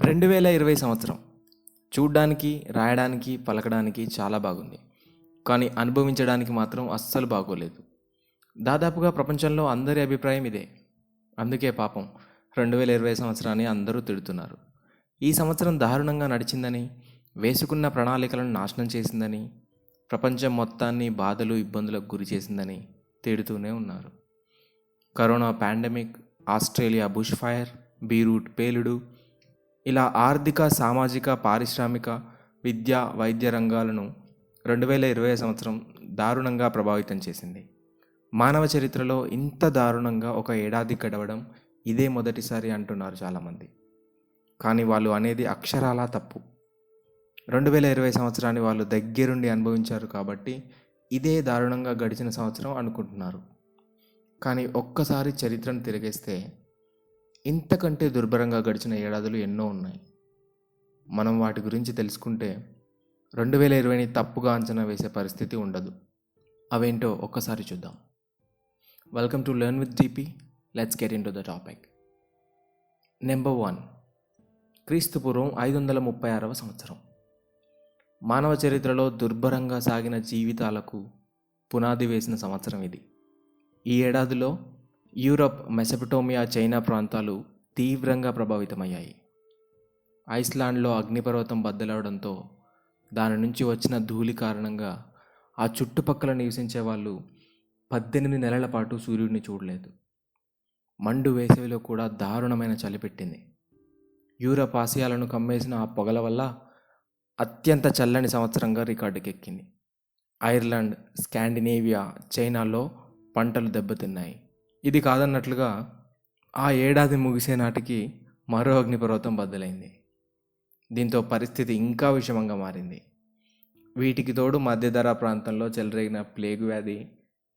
2020 సంవత్సరం చూడ్డానికి, రాయడానికి, పలకడానికి చాలా బాగుంది. కానీ అనుభవించడానికి మాత్రం అస్సలు బాగోలేదు. దాదాపుగా ప్రపంచంలో అందరి అభిప్రాయం ఇదే. అందుకే పాపం 2020 సంవత్సరాన్ని అందరూ తిడుతున్నారు. ఈ సంవత్సరం దారుణంగా నడిచిందని, వేసుకున్న ప్రణాళికలను నాశనం చేసిందని, ప్రపంచం మొత్తాన్ని బాధలు, ఇబ్బందులకు గురి చేసిందని తిడుతూనే ఉన్నారు. Corona pandemic, Australia bush fire, Beirut పేలుడు, ఇలా ఆర్థిక, సామాజిక, పారిశ్రామిక, విద్య, వైద్య రంగాలను 2020 సంవత్సరం దారుణంగా ప్రభావితం చేసింది. మానవ చరిత్రలో ఇంత దారుణంగా ఒక ఏడాది గడవడం ఇదే మొదటిసారి అంటున్నారు చాలామంది. కానీ వాళ్ళు అనేది అక్షరాలా తప్పు. 2020 సంవత్సరాన్ని వాళ్ళు దగ్గరుండి అనుభవించారు కాబట్టి ఇదే దారుణంగా గడిచిన సంవత్సరం అనుకుంటున్నారు. కానీ ఒక్కసారి చరిత్రను తిరిగేస్తే ఇంతకంటే దుర్భరంగా గడిచిన ఏడాదులు ఎన్నో ఉన్నాయి. మనం వాటి గురించి తెలుసుకుంటే 2020ని తప్పుగా అంచనా వేసే పరిస్థితి ఉండదు. అవేంటో ఒక్కసారి చూద్దాం. Welcome to learn with GP. Let's get in to the topic. Number 1, క్రీస్తుపూర్వం 536వ సంవత్సరం. మానవ చరిత్రలో దుర్భరంగా సాగిన జీవితాలకు పునాది వేసిన సంవత్సరం ఇది. ఈ ఏడాదిలో యూరప్, మెసపటోమియా, చైనా ప్రాంతాలు తీవ్రంగా ప్రభావితమయ్యాయి. ఐస్లాండ్లో అగ్నిపర్వతం బద్దలవడంతో దాని నుంచి వచ్చిన ధూళి కారణంగా ఆ చుట్టుపక్కల నివసించే వాళ్ళు 18 నెలల పాటు సూర్యుడిని చూడలేదు. మండు వేసవిలో కూడా దారుణమైన చలి పెట్టింది. యూరప్, ఆసియాలను కమ్మేసిన ఆ పొగల వల్ల అత్యంత చల్లని సంవత్సరంగా రికార్డుకెక్కింది. ఐర్లాండ్, స్కాండినేవియా, చైనాలో పంటలు దెబ్బతిన్నాయి. ఇది కాదన్నట్లుగా ఆ ఏడాది ముగిసే నాటికి మరో అగ్నిపర్వతం బద్దలైంది. దీంతో పరిస్థితి ఇంకా విషమంగా మారింది. వీటికి తోడు మధ్యధరా ప్రాంతంలో చెలరేగిన ప్లేగు వ్యాధి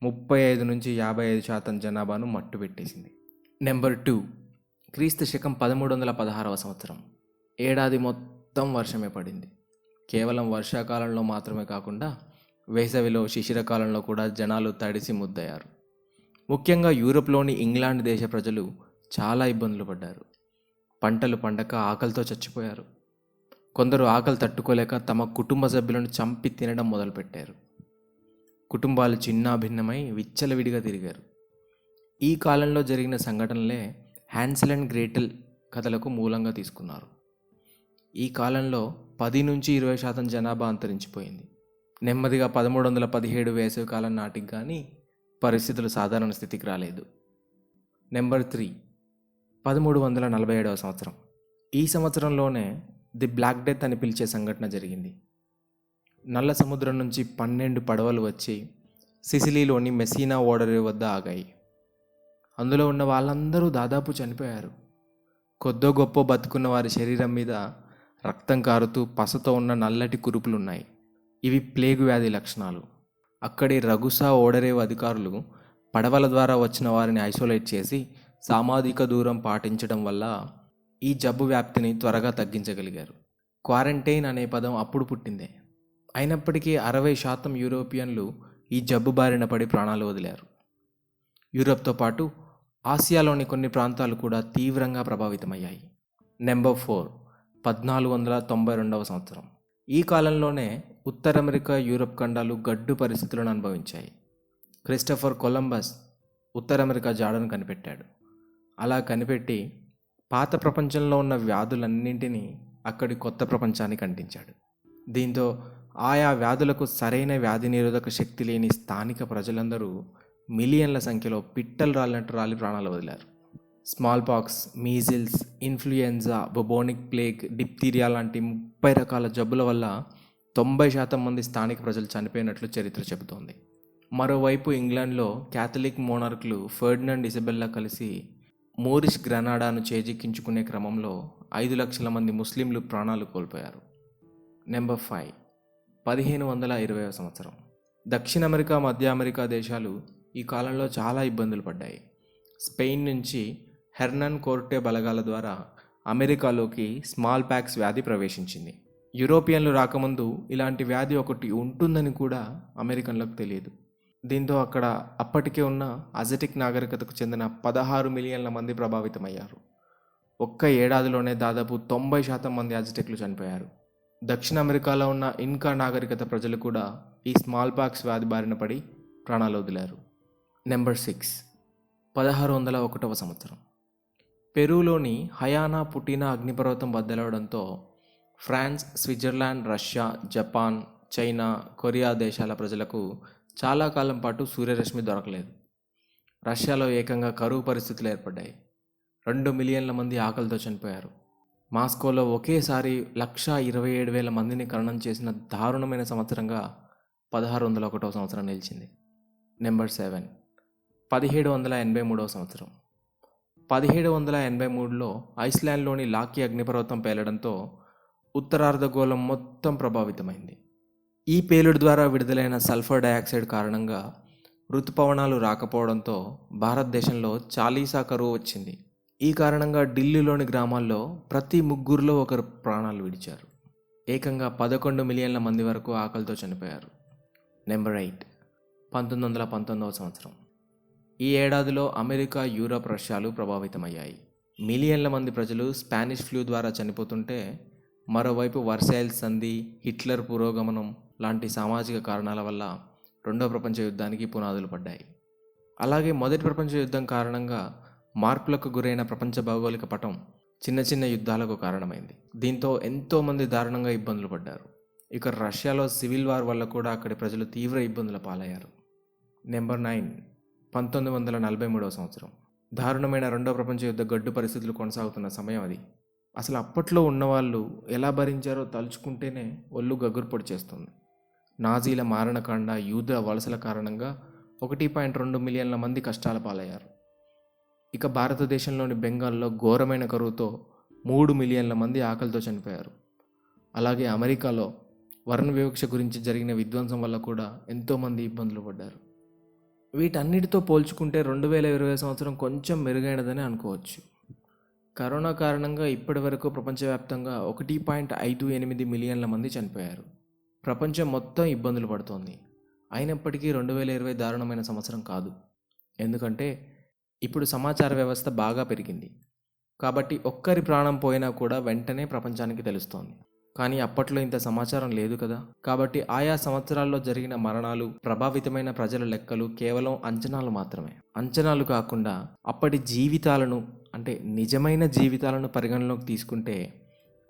35 నుంచి 55% జనాభాను మట్టుపెట్టేసింది. నెంబర్ 2, క్రీస్తు శకం 1316వ సంవత్సరం. ఏడాది మొత్తం వర్షమే పడింది. కేవలం వర్షాకాలంలో మాత్రమే కాకుండా వేసవిలో, శిశిరకాలంలో కూడా జనాలు తడిసి ముద్దయ్యారు. ముఖ్యంగా యూరోప్లోని ఇంగ్లాండ్ దేశ ప్రజలు చాలా ఇబ్బందులు పడ్డారు. పంటలు పండక ఆకలితో చచ్చిపోయారు. కొందరు ఆకలి తట్టుకోలేక తమ కుటుంబ సభ్యులను చంపి తినడం మొదలుపెట్టారు. కుటుంబాలు చిన్నాభిన్నమై విచ్చలవిడిగా తిరిగారు. ఈ కాలంలో జరిగిన సంఘటనలే హ్యాన్సెల్ అండ్ గ్రేటెల్ కథలకు మూలంగా తీసుకున్నారు. ఈ కాలంలో 10 నుంచి 20% జనాభా అంతరించిపోయింది. నెమ్మదిగా 1317 వేసవి కాలం నాటికి కానీ పరిస్థితులు సాధారణ స్థితికి రాలేదు. నెంబర్ 3, 1347వ సంవత్సరం. ఈ సంవత్సరంలోనే ది బ్లాక్ డెత్ అని పిలిచే సంఘటన జరిగింది. నల్ల సముద్రం నుంచి 12 పడవలు వచ్చి సిసిలీలోని మెసీనా ఓడరేవు వద్ద ఆగాయి. అందులో ఉన్న వాళ్ళందరూ దాదాపు చనిపోయారు. కొద్దో గొప్ప బతుకున్న వారి శరీరం మీద రక్తం కారుతూ పసతో ఉన్న నల్లటి కురుపులున్నాయి. ఇవి ప్లేగు వ్యాధి లక్షణాలు. అక్కడి రగుసా ఓడరేవు అధికారులు పడవల ద్వారా వచ్చిన వారిని ఐసోలేట్ చేసి సామాజిక దూరం పాటించడం వల్ల ఈ జబ్బు వ్యాప్తిని త్వరగా తగ్గించగలిగారు. క్వారంటైన్ అనే పదం అప్పుడు పుట్టిందే. అయినప్పటికీ 60% యూరోపియన్లు ఈ జబ్బు బారిన పడి ప్రాణాలు వదిలారు. యూరప్తో పాటు ఆసియాలోని కొన్ని ప్రాంతాలు కూడా తీవ్రంగా ప్రభావితమయ్యాయి. నెంబర్ 4, 1492వ సంవత్సరం. ఈ కాలంలోనే ఉత్తర అమెరికా, యూరప్ ఖండాలు గడ్డు పరిస్థితులను అనుభవించాయి. క్రిస్టఫర్ కొలంబస్ ఉత్తర అమెరికా జాడను కనిపెట్టాడు. అలా కనిపెట్టి పాత ప్రపంచంలో ఉన్న వ్యాధులన్నింటినీ అక్కడి కొత్త ప్రపంచానికి అంటించాడు. దీంతో ఆయా వ్యాధులకు సరైన వ్యాధి నిరోధక శక్తి లేని స్థానిక ప్రజలందరూ మిలియన్ల సంఖ్యలో పిట్టలు రాలినట్టు రాలి ప్రాణాలు వదిలారు. Smallpox, measles, influenza, bubonic plague, diphtheria లాంటి 30 రకాల జబ్బుల వల్ల 90% మంది స్థానిక ప్రజలు చనిపోయినట్లు చరిత్ర చెబుతోంది. మరోవైపు ఇంగ్లాండ్లో క్యాథలిక్ మోనార్కులు ఫెర్డినాండ్, ఇజబెల్లా కలిసి మోరిష్ గ్రనాడాను చేజిక్కించుకునే క్రమంలో 5 లక్షల మంది ముస్లింలు ప్రాణాలు కోల్పోయారు. నెంబర్ 5, 1520వ సంవత్సరం. దక్షిణ అమెరికా, మధ్య అమెరికా దేశాలు ఈ కాలంలో చాలా ఇబ్బందులు పడ్డాయి. స్పెయిన్ నుంచి హెర్నన్ కోర్టే బలగాల ద్వారా అమెరికాలోకి స్మాల్ పాక్స్ వ్యాధి ప్రవేశించింది. యూరోపియన్లు రాకముందు ఇలాంటి వ్యాధి ఒకటి ఉంటుందని కూడా అమెరికన్లకు తెలియదు. దీంతో అక్కడ అప్పటికే ఉన్న అజటెక్ నాగరికతకు చెందిన 16 మిలియన్ల మంది ప్రభావితమయ్యారు. ఒక్క ఏడాదిలోనే దాదాపు 90% మంది అజ్టెక్లు చనిపోయారు. దక్షిణ అమెరికాలో ఉన్న ఇన్కా నాగరికత ప్రజలు కూడా ఈ స్మాల్ పాక్స్ వ్యాధి బారిన పడి ప్రాణాలు వదిలారు. నెంబర్ 6, 1601 సంవత్సరం. పెరూలోని హయానా పుటీనా అగ్నిపర్వతం బద్దలవడంతో France, Switzerland, Russia, Japan, China, Korea దేశాల ప్రజలకు చాలా కాలం పాటు సూర్యరశ్మి దొరకలేదు. రష్యాలో ఏకంగా కరువు పరిస్థితులు ఏర్పడ్డాయి. 2 మిలియన్ల మంది ఆకలితో చనిపోయారు. మాస్కోలో ఒకేసారి 1,27,000 మందిని ఖననం చేసిన దారుణమైన సంవత్సరంగా 1601 సంవత్సరం నిలిచింది. నెంబర్ 7, 1783 సంవత్సరం. 1783లో ఐస్లాండ్లోని లాకీ అగ్నిపర్వతం పేలడంతో ఉత్తరార్ధగోళం మొత్తం ప్రభావితమైంది. ఈ పేలుడు ద్వారా విడుదలైన సల్ఫర్ డయాక్సైడ్ కారణంగా ఋతుపవనాలు రాకపోవడంతో భారతదేశంలో చాలీసా కరువు వచ్చింది. ఈ కారణంగా ఢిల్లీలోని గ్రామాల్లో ప్రతి 3 ఒకరు ప్రాణాలు విడిచారు. ఏకంగా 11 మిలియన్ల మంది వరకు ఆకలితో చనిపోయారు. నెంబర్ 8, 1919 సంవత్సరం. ఈ ఏడాదిలో అమెరికా, యూరప్, రష్యాలు ప్రభావితమయ్యాయి. మిలియన్ల మంది ప్రజలు స్పానిష్ ఫ్లూ ద్వారా చనిపోతుంటే, మరోవైపు వర్సైల్స్ సంధి, హిట్లర్ పురోగమనం లాంటి సామాజిక కారణాల వల్ల రెండో ప్రపంచ యుద్ధానికి పునాదులు పడ్డాయి. అలాగే మొదటి ప్రపంచ యుద్ధం కారణంగా మార్పులకు గురైన ప్రపంచ భౌగోళిక పటం చిన్న చిన్న యుద్ధాలకు కారణమైంది. దీంతో ఎంతోమంది దారుణంగా ఇబ్బందులు పడ్డారు. ఇక రష్యాలో సివిల్ వార్ వల్ల కూడా అక్కడి ప్రజలు తీవ్ర ఇబ్బందుల పాలయ్యారు. నెంబర్ 9, 1943 సంవత్సరం. దారుణమైన రెండో ప్రపంచ యుద్ధ గడ్డు పరిస్థితులు కొనసాగుతున్న సమయం అది. అసలు అప్పట్లో ఉన్నవాళ్ళు ఎలా భరించారో తలుచుకుంటేనే ఒళ్ళు గగురు పొడి చేస్తుంది. నాజీల మారణకాండ, యూద వలసల కారణంగా 1.2 మిలియన్ల మంది కష్టాల పాలయ్యారు. ఇక భారతదేశంలోని బెంగాల్లో ఘోరమైన కరువుతో 3 మిలియన్ల మంది ఆకలితో చనిపోయారు. అలాగే అమెరికాలో వర్ణ వివక్ష గురించి జరిగిన విధ్వంసం వల్ల కూడా ఎంతోమంది ఇబ్బందులు పడ్డారు. వీటన్నిటితో పోల్చుకుంటే 2020 సంవత్సరం కొంచెం మెరుగైనదని అనుకోవచ్చు. కరోనా కారణంగా ఇప్పటి వరకు ప్రపంచవ్యాప్తంగా 1.58 మిలియన్ల మంది చనిపోయారు. ప్రపంచం మొత్తం ఇబ్బందులు పడుతోంది. అయినప్పటికీ 2020 దారుణమైన సంవత్సరం కాదు. ఎందుకంటే ఇప్పుడు సమాచార వ్యవస్థ బాగా పెరిగింది. కాబట్టి ఒక్కరి ప్రాణం పోయినా కూడా వెంటనే ప్రపంచానికి తెలుస్తోంది. కానీ అప్పట్లో ఇంత సమాచారం లేదు కదా. కాబట్టి ఆయా సంవత్సరాల్లో జరిగిన మరణాలు, ప్రభావితమైన ప్రజల లెక్కలు కేవలం అంచనాలు మాత్రమే. అంచనాలు కాకుండా అప్పటి జీవితాలను, అంటే నిజమైన జీవితాలను పరిగణలోకి తీసుకుంటే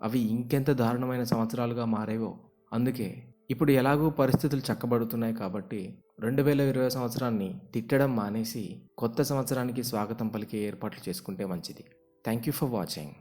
అవి ఇంకెంత దారుణమైన సంవత్సరాలుగా మారేవో. అందుకే ఇప్పుడు ఎలాగూ పరిస్థితులు చక్కబడుతున్నాయి కాబట్టి 2020 సంవత్సరాన్ని తిట్టడం మానేసి కొత్త సంవత్సరానికి స్వాగతం పలికే ఏర్పాట్లు చేసుకుంటే మంచిది. Thank you for watching.